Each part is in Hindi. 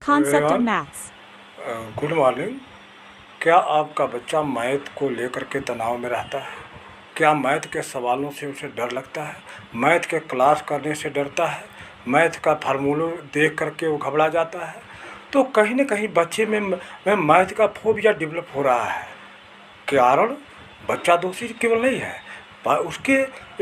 Concept of everyone, maths. Good morning. क्या आपका बच्चा मैथ को लेकर के तनाव में रहता है? क्या मैथ के सवालों से उसे डर लगता है? मैथ के क्लास करने से डरता है? मैथ का फार्मूला देख करके वो घबरा जाता है? तो कहीं न कहीं बच्चे में मैथ का फोबिया डेवलप हो रहा है। कारण बच्चा दोषी केवल नहीं है, उसके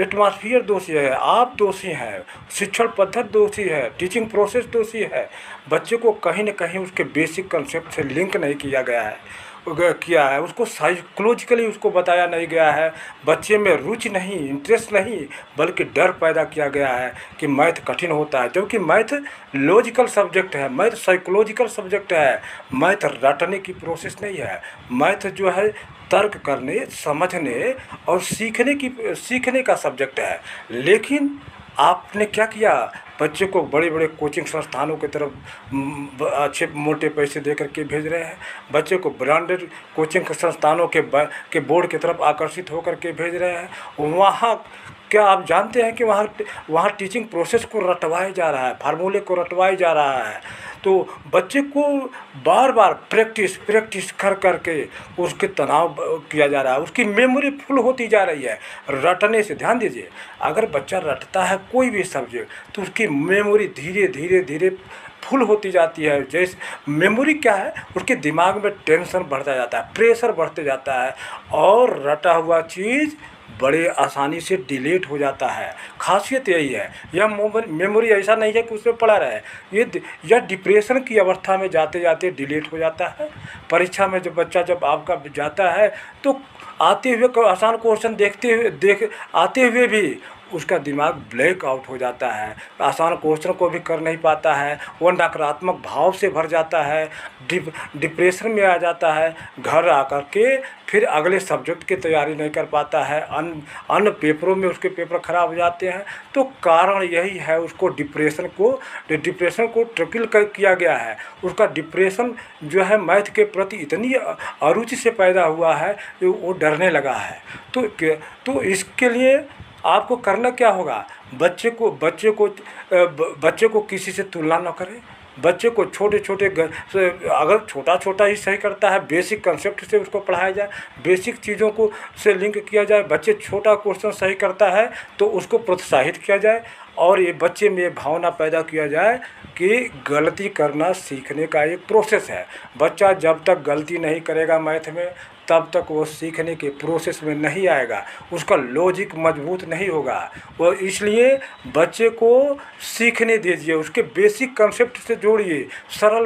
एटमॉस्फियर दोषी है, आप दोषी हैं, शिक्षण पद्धति दोषी है, टीचिंग प्रोसेस दोषी है। बच्चे को कहीं न कहीं उसके बेसिक कंसेप्ट से लिंक नहीं किया गया है, उसको साइकोलॉजिकली उसको बताया नहीं गया है। बच्चे में रुचि नहीं, इंटरेस्ट नहीं, बल्कि डर पैदा किया गया है कि मैथ कठिन होता है, जबकि मैथ लॉजिकल सब्जेक्ट है, मैथ साइकोलॉजिकल सब्जेक्ट है। मैथ रटने की प्रोसेस नहीं है। मैथ जो है तर्क करने, समझने और सीखने का सब्जेक्ट है। लेकिन आपने क्या किया, बच्चे को बड़े बड़े कोचिंग संस्थानों की तरफ अच्छे मोटे पैसे दे करके भेज रहे हैं। बच्चे को ब्रांडेड कोचिंग संस्थानों के बोर्ड की तरफ आकर्षित होकर के भेज रहे हैं। वहाँ क्या आप जानते हैं कि वहाँ टीचिंग प्रोसेस को रटवाया जा रहा है, फार्मूले को रटवाया जा रहा है। तो बच्चे को बार बार प्रैक्टिस कर करके उसके तनाव किया जा रहा है, उसकी मेमोरी फुल होती जा रही है रटने से। ध्यान दीजिए, अगर बच्चा रटता है कोई भी सब्जेक्ट तो उसकी मेमोरी धीरे धीरे धीरे फुल होती जाती है। जैसे मेमोरी क्या है, उसके दिमाग में टेंशन बढ़ता जाता है, प्रेशर बढ़ते जाता है और रटा हुआ चीज़ बड़े आसानी से डिलीट हो जाता है। खासियत यही है। यह मेमोरी ऐसा नहीं है कि उसमें पड़ा रहे, यह डिप्रेशन की अवस्था में जाते जाते डिलीट हो जाता है। परीक्षा में जब बच्चा जब आपका जाता है तो आते हुए आसान क्वेश्चन आते हुए भी उसका दिमाग ब्लैक आउट हो जाता है, आसान क्वेश्चन को भी कर नहीं पाता है, वो नकारात्मक भाव से भर जाता है, डिप्रेशन में आ जाता है। घर आकर के फिर अगले सब्जेक्ट की तैयारी नहीं कर पाता है, अन्य पेपरों में उसके पेपर ख़राब हो जाते हैं। तो कारण यही है, उसको डिप्रेशन को ट्रिकल किया गया है। उसका डिप्रेशन जो है मैथ के प्रति इतनी अरुचि से पैदा हुआ है कि वो डरने लगा है। तो इसके लिए आपको करना क्या होगा, बच्चे को किसी से तुलना न करें। बच्चे को छोटे छोटे अगर छोटा छोटा ही सही करता है, बेसिक कंसेप्ट से उसको पढ़ाया जाए, बेसिक चीज़ों को से लिंक किया जाए। बच्चे छोटा क्वेश्चन सही करता है तो उसको प्रोत्साहित किया जाए और ये बच्चे में ये भावना पैदा किया जाए कि गलती करना सीखने का एक प्रोसेस है। बच्चा जब तक गलती नहीं करेगा मैथ में तब तक वो सीखने के प्रोसेस में नहीं आएगा, उसका लॉजिक मजबूत नहीं होगा। वो इसलिए बच्चे को सीखने दीजिए, उसके बेसिक कंसेप्ट से जोड़िए, सरल